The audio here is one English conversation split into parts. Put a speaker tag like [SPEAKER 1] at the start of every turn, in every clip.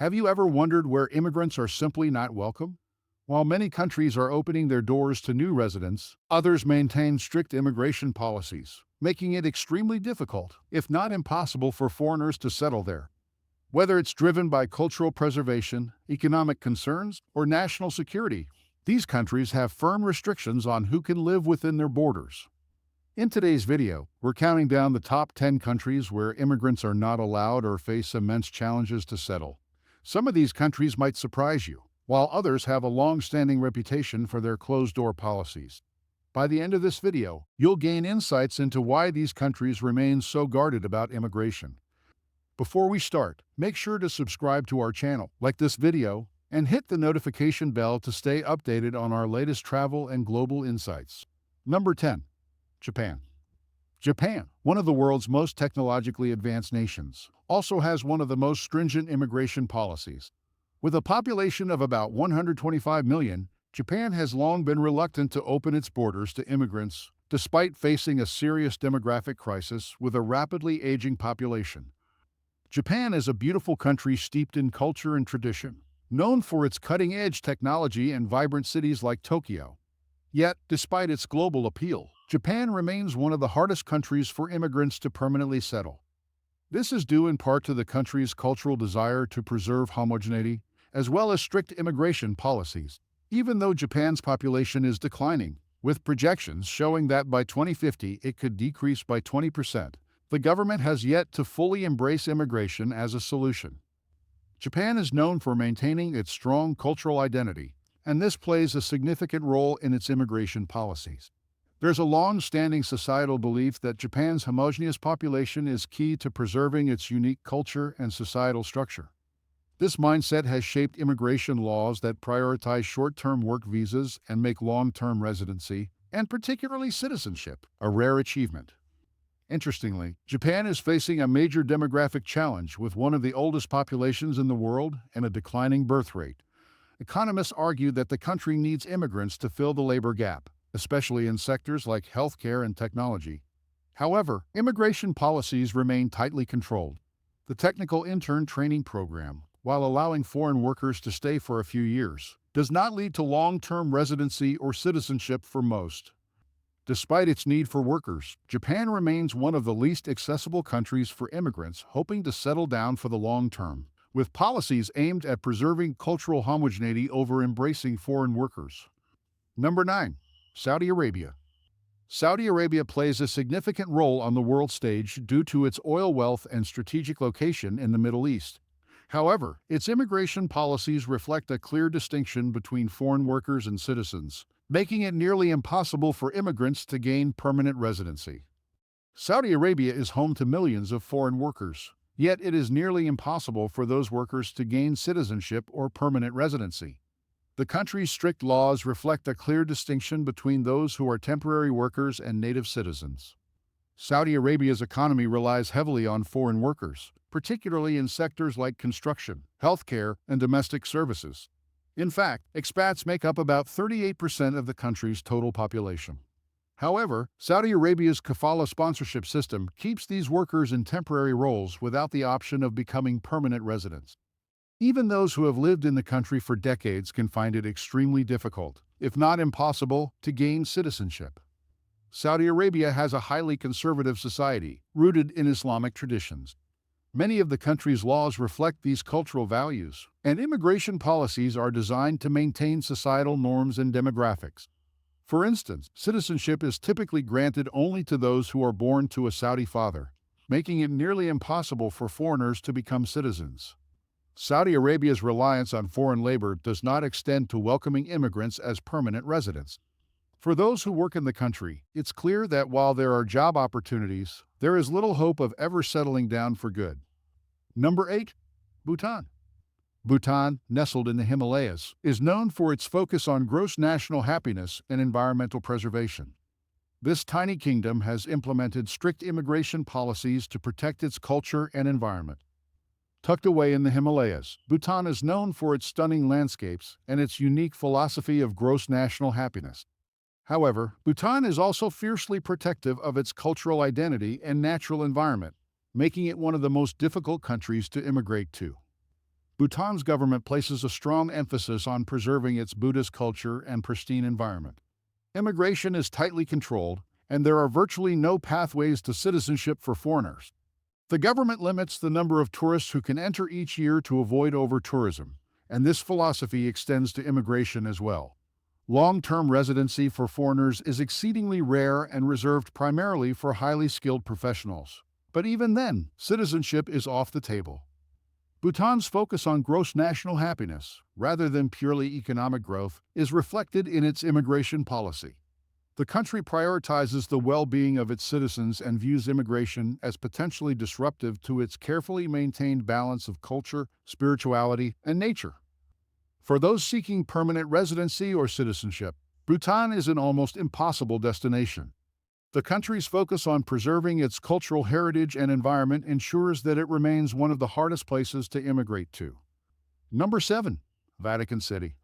[SPEAKER 1] Have you ever wondered where immigrants are simply not welcome? While many countries are opening their doors to new residents, others maintain strict immigration policies, making it extremely difficult, if not impossible, for foreigners to settle there. Whether it's driven by cultural preservation, economic concerns, or national security, these countries have firm restrictions on who can live within their borders. In today's video, we're counting down the top 10 countries where immigrants are not allowed or face immense challenges to settle. Some of these countries might surprise you, while others have a long-standing reputation for their closed-door policies. By the end of this video, you'll gain insights into why these countries remain so guarded about immigration. Before we start, make sure to subscribe to our channel, like this video, and hit the notification bell to stay updated on our latest travel and global insights. Number 10. Japan. Japan, one of the world's most technologically advanced nations, also has one of the most stringent immigration policies. With a population of about 125 million, Japan has long been reluctant to open its borders to immigrants, despite facing a serious demographic crisis with a rapidly aging population. Japan is a beautiful country steeped in culture and tradition, known for its cutting-edge technology and vibrant cities like Tokyo. Yet, despite its global appeal, Japan remains one of the hardest countries for immigrants to permanently settle. This is due in part to the country's cultural desire to preserve homogeneity, as well as strict immigration policies. Even though Japan's population is declining, with projections showing that by 2050 it could decrease by 20%, the government has yet to fully embrace immigration as a solution. Japan is known for maintaining its strong cultural identity, and this plays a significant role in its immigration policies. There's a long-standing societal belief that Japan's homogeneous population is key to preserving its unique culture and societal structure. This mindset has shaped immigration laws that prioritize short-term work visas and make long-term residency, and particularly citizenship, a rare achievement. Interestingly, Japan is facing a major demographic challenge with one of the oldest populations in the world and a declining birth rate. Economists argue that the country needs immigrants to fill the labor gap, especially in sectors like healthcare and technology. However, immigration policies remain tightly controlled. The technical intern training program, while allowing foreign workers to stay for a few years, does not lead to long-term residency or citizenship for most. Despite its need for workers, Japan remains one of the least accessible countries for immigrants hoping to settle down for the long term, with policies aimed at preserving cultural homogeneity over embracing foreign workers. Number 9. Saudi Arabia. Saudi Arabia plays a significant role on the world stage due to its oil wealth and strategic location in the Middle East. However, its immigration policies reflect a clear distinction between foreign workers and citizens, making it nearly impossible for immigrants to gain permanent residency. Saudi Arabia is home to millions of foreign workers, yet it is nearly impossible for those workers to gain citizenship or permanent residency. The country's strict laws reflect a clear distinction between those who are temporary workers and native citizens. Saudi Arabia's economy relies heavily on foreign workers, particularly in sectors like construction, healthcare, and domestic services. In fact, expats make up about 38% of the country's total population. However, Saudi Arabia's kafala sponsorship system keeps these workers in temporary roles without the option of becoming permanent residents. Even those who have lived in the country for decades can find it extremely difficult, if not impossible, to gain citizenship. Saudi Arabia has a highly conservative society, rooted in Islamic traditions. Many of the country's laws reflect these cultural values, and immigration policies are designed to maintain societal norms and demographics. For instance, citizenship is typically granted only to those who are born to a Saudi father, making it nearly impossible for foreigners to become citizens. Saudi Arabia's reliance on foreign labor does not extend to welcoming immigrants as permanent residents. For those who work in the country, it's clear that while there are job opportunities, there is little hope of ever settling down for good. Number 8. Bhutan. Bhutan, nestled in the Himalayas, is known for its focus on gross national happiness and environmental preservation. This tiny kingdom has implemented strict immigration policies to protect its culture and environment. Tucked away in the Himalayas, Bhutan is known for its stunning landscapes and its unique philosophy of gross national happiness. However, Bhutan is also fiercely protective of its cultural identity and natural environment, making it one of the most difficult countries to immigrate to. Bhutan's government places a strong emphasis on preserving its Buddhist culture and pristine environment. Immigration is tightly controlled, and there are virtually no pathways to citizenship for foreigners. The government limits the number of tourists who can enter each year to avoid over-tourism, and this philosophy extends to immigration as well. Long-term residency for foreigners is exceedingly rare and reserved primarily for highly skilled professionals. But even then, citizenship is off the table. Bhutan's focus on gross national happiness, rather than purely economic growth, is reflected in its immigration policy. The country prioritizes the well-being of its citizens and views immigration as potentially disruptive to its carefully maintained balance of culture, spirituality, and nature. For those seeking permanent residency or citizenship, Bhutan is an almost impossible destination. The country's focus on preserving its cultural heritage and environment ensures that it remains one of the hardest places to immigrate to. Number 7. Vatican City.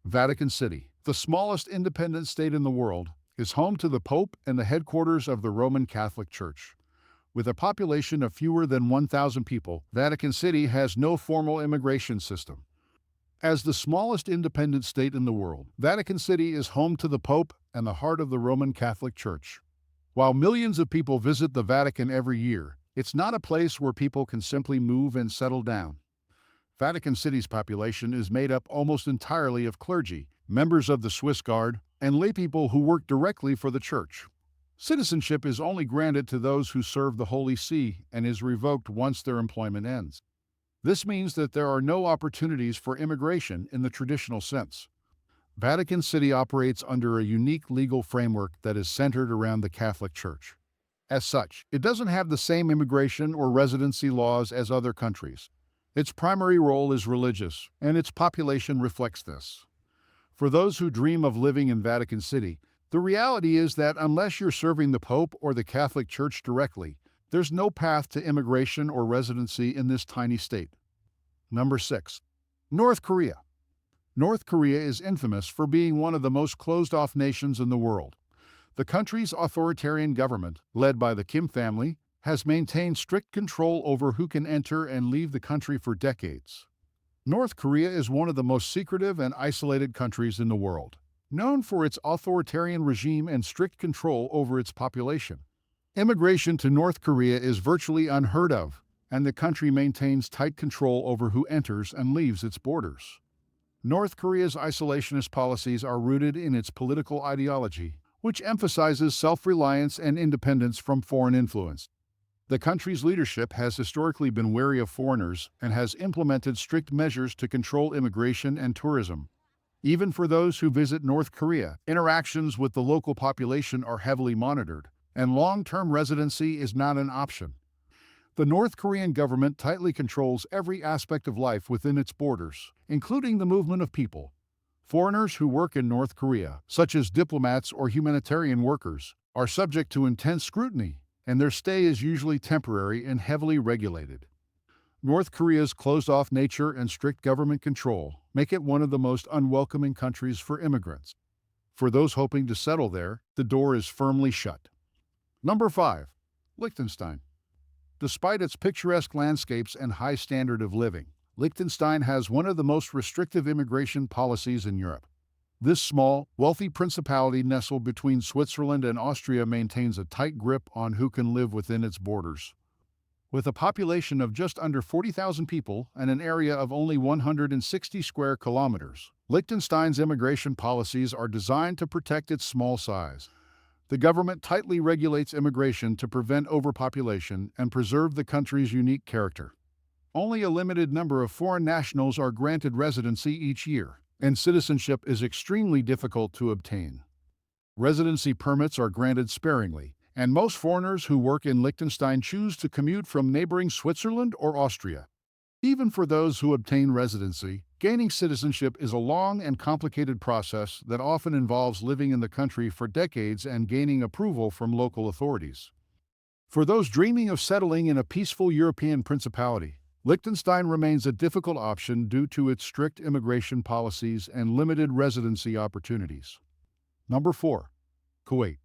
[SPEAKER 1] Vatican City, the smallest independent state in the world, is home to the Pope and the headquarters of the Roman Catholic Church. With a population of fewer than 1,000 people, Vatican City has no formal immigration system. As the smallest independent state in the world, Vatican City is home to the Pope and the heart of the Roman Catholic Church. While millions of people visit the Vatican every year, it's not a place where people can simply move and settle down. Vatican City's population is made up almost entirely of clergy, members of the Swiss Guard, and laypeople who work directly for the Church. Citizenship is only granted to those who serve the Holy See and is revoked once their employment ends. This means that there are no opportunities for immigration in the traditional sense. Vatican City operates under a unique legal framework that is centered around the Catholic Church. As such, it doesn't have the same immigration or residency laws as other countries. Its primary role is religious, and its population reflects this. For those who dream of living in Vatican City, the reality is that unless you're serving the Pope or the Catholic Church directly, there's no path to immigration or residency in this tiny state. Number 6. North Korea. North Korea is infamous for being one of the most closed-off nations in the world. The country's authoritarian government, led by the Kim family, has maintained strict control over who can enter and leave the country for decades. North Korea is one of the most secretive and isolated countries in the world, known for its authoritarian regime and strict control over its population. Immigration to North Korea is virtually unheard of, and the country maintains tight control over who enters and leaves its borders. North Korea's isolationist policies are rooted in its political ideology, which emphasizes self-reliance and independence from foreign influence. The country's leadership has historically been wary of foreigners and has implemented strict measures to control immigration and tourism. Even for those who visit North Korea, interactions with the local population are heavily monitored, and long-term residency is not an option. The North Korean government tightly controls every aspect of life within its borders, including the movement of people. Foreigners who work in North Korea, such as diplomats or humanitarian workers, are subject to intense scrutiny, and their stay is usually temporary and heavily regulated. North Korea's closed-off nature and strict government control make it one of the most unwelcoming countries for immigrants. For those hoping to settle there, the door is firmly shut. Number 5. Liechtenstein. Despite its picturesque landscapes and high standard of living, Liechtenstein has one of the most restrictive immigration policies in Europe. This small, wealthy principality nestled between Switzerland and Austria maintains a tight grip on who can live within its borders. With a population of just under 40,000 people and an area of only 160 square kilometers, Liechtenstein's immigration policies are designed to protect its small size. The government tightly regulates immigration to prevent overpopulation and preserve the country's unique character. Only a limited number of foreign nationals are granted residency each year, and citizenship is extremely difficult to obtain. Residency permits are granted sparingly, and most foreigners who work in Liechtenstein choose to commute from neighboring Switzerland or Austria. Even for those who obtain residency, gaining citizenship is a long and complicated process that often involves living in the country for decades and gaining approval from local authorities. For those dreaming of settling in a peaceful European principality, Liechtenstein remains a difficult option due to its strict immigration policies and limited residency opportunities. Number 4. Kuwait.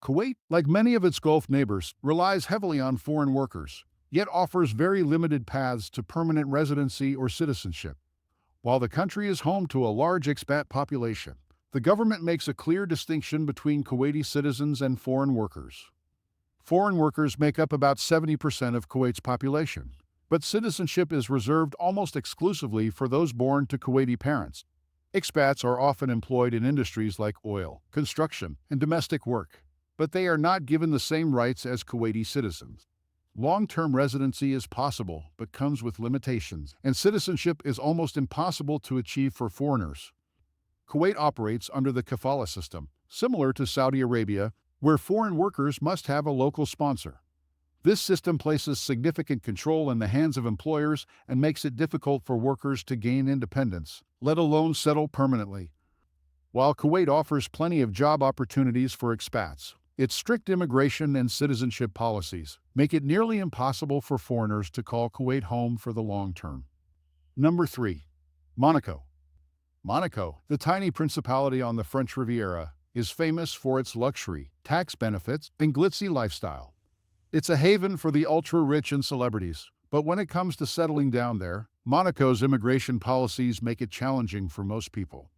[SPEAKER 1] Kuwait, like many of its Gulf neighbors, relies heavily on foreign workers, yet offers very limited paths to permanent residency or citizenship. While the country is home to a large expat population, the government makes a clear distinction between Kuwaiti citizens and foreign workers. Foreign workers make up about 70% of Kuwait's population, but citizenship is reserved almost exclusively for those born to Kuwaiti parents. Expats are often employed in industries like oil, construction, and domestic work, but they are not given the same rights as Kuwaiti citizens. Long-term residency is possible, but comes with limitations, and citizenship is almost impossible to achieve for foreigners. Kuwait operates under the kafala system, similar to Saudi Arabia, where foreign workers must have a local sponsor. This system places significant control in the hands of employers and makes it difficult for workers to gain independence, let alone settle permanently. While Kuwait offers plenty of job opportunities for expats, its strict immigration and citizenship policies make it nearly impossible for foreigners to call Kuwait home for the long term. Number 3. Monaco. Monaco, the tiny principality on the French Riviera, is famous for its luxury, tax benefits, and glitzy lifestyle. It's a haven for the ultra-rich and celebrities, but when it comes to settling down there, Monaco's immigration policies make it challenging for most people.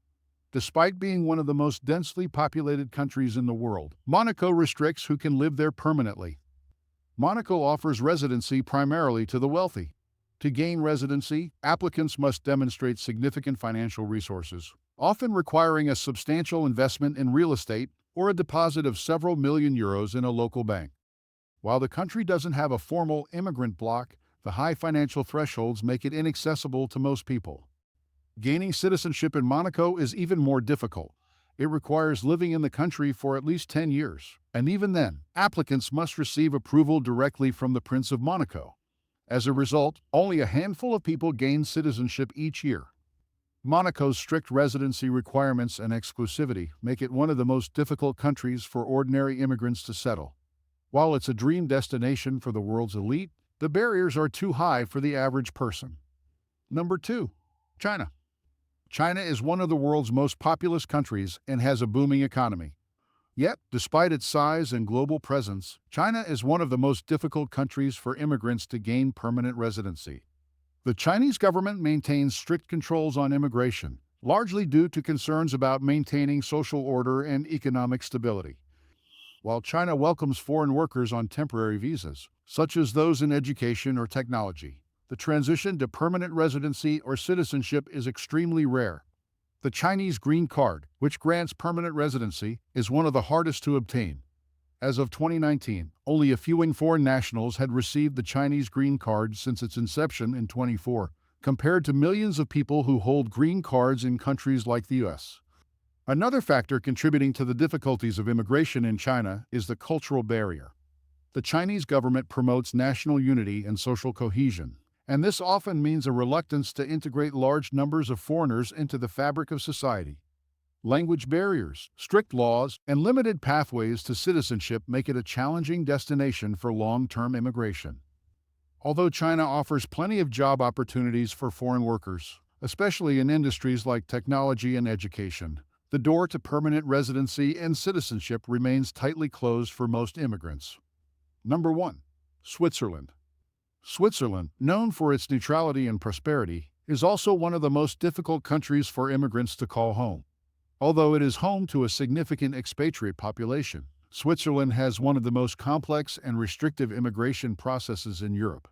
[SPEAKER 1] Despite being one of the most densely populated countries in the world, Monaco restricts who can live there permanently. Monaco offers residency primarily to the wealthy. To gain residency, applicants must demonstrate significant financial resources, often requiring a substantial investment in real estate or a deposit of several million euros in a local bank. While the country doesn't have a formal immigrant bloc, the high financial thresholds make it inaccessible to most people. Gaining citizenship in Monaco is even more difficult. It requires living in the country for at least 10 years, and even then, applicants must receive approval directly from the Prince of Monaco. As a result, only a handful of people gain citizenship each year. Monaco's strict residency requirements and exclusivity make it one of the most difficult countries for ordinary immigrants to settle. While it's a dream destination for the world's elite, the barriers are too high for the average person. Number 2. China. China is one of the world's most populous countries and has a booming economy. Yet, despite its size and global presence, China is one of the most difficult countries for immigrants to gain permanent residency. The Chinese government maintains strict controls on immigration, largely due to concerns about maintaining social order and economic stability. While China welcomes foreign workers on temporary visas, such as those in education or technology, the transition to permanent residency or citizenship is extremely rare. The Chinese Green Card, which grants permanent residency, is one of the hardest to obtain. As of 2019, only a few foreign nationals had received the Chinese Green Card since its inception in 2004, compared to millions of people who hold green cards in countries like the US. Another factor contributing to the difficulties of immigration in China is the cultural barrier. The Chinese government promotes national unity and social cohesion, and this often means a reluctance to integrate large numbers of foreigners into the fabric of society. Language barriers, strict laws, and limited pathways to citizenship make it a challenging destination for long-term immigration. Although China offers plenty of job opportunities for foreign workers, especially in industries like technology and education, the door to permanent residency and citizenship remains tightly closed for most immigrants. Number 1. Switzerland. Switzerland, known for its neutrality and prosperity, is also one of the most difficult countries for immigrants to call home. Although it is home to a significant expatriate population, Switzerland has one of the most complex and restrictive immigration processes in Europe.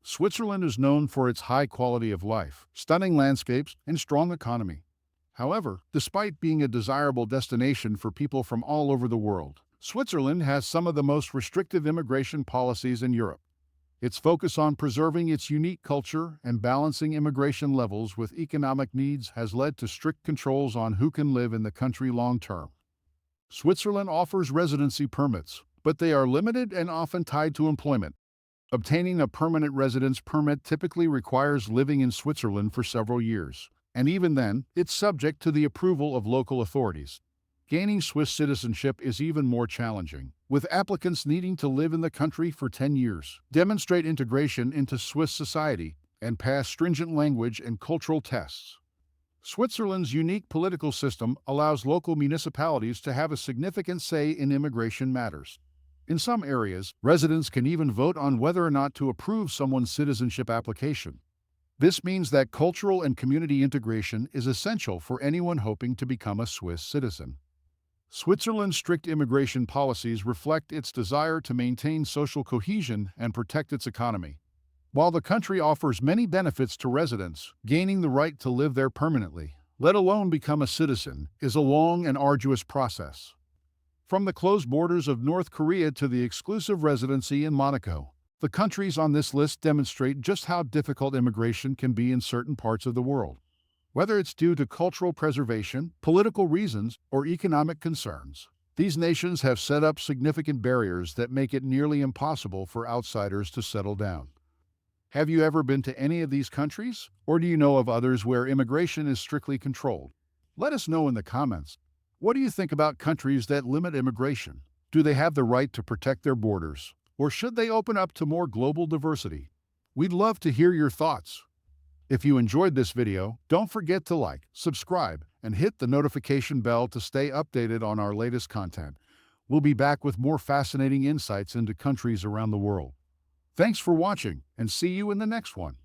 [SPEAKER 1] Switzerland is known for its high quality of life, stunning landscapes, and strong economy. However, despite being a desirable destination for people from all over the world, Switzerland has some of the most restrictive immigration policies in Europe. Its focus on preserving its unique culture and balancing immigration levels with economic needs has led to strict controls on who can live in the country long term. Switzerland offers residency permits, but they are limited and often tied to employment. Obtaining a permanent residence permit typically requires living in Switzerland for several years, and even then, it's subject to the approval of local authorities. Gaining Swiss citizenship is even more challenging, with applicants needing to live in the country for 10 years, demonstrate integration into Swiss society, and pass stringent language and cultural tests. Switzerland's unique political system allows local municipalities to have a significant say in immigration matters. In some areas, residents can even vote on whether or not to approve someone's citizenship application. This means that cultural and community integration is essential for anyone hoping to become a Swiss citizen. Switzerland's strict immigration policies reflect its desire to maintain social cohesion and protect its economy. While the country offers many benefits to residents, gaining the right to live there permanently, let alone become a citizen, is a long and arduous process. From the closed borders of North Korea to the exclusive residency in Monaco, the countries on this list demonstrate just how difficult immigration can be in certain parts of the world. Whether it's due to cultural preservation, political reasons, or economic concerns, these nations have set up significant barriers that make it nearly impossible for outsiders to settle down. Have you ever been to any of these countries? Or do you know of others where immigration is strictly controlled? Let us know in the comments. What do you think about countries that limit immigration? Do they have the right to protect their borders? Or should they open up to more global diversity? We'd love to hear your thoughts. If you enjoyed this video, don't forget to like, subscribe, and hit the notification bell to stay updated on our latest content. We'll be back with more fascinating insights into countries around the world. Thanks for watching, and see you in the next one.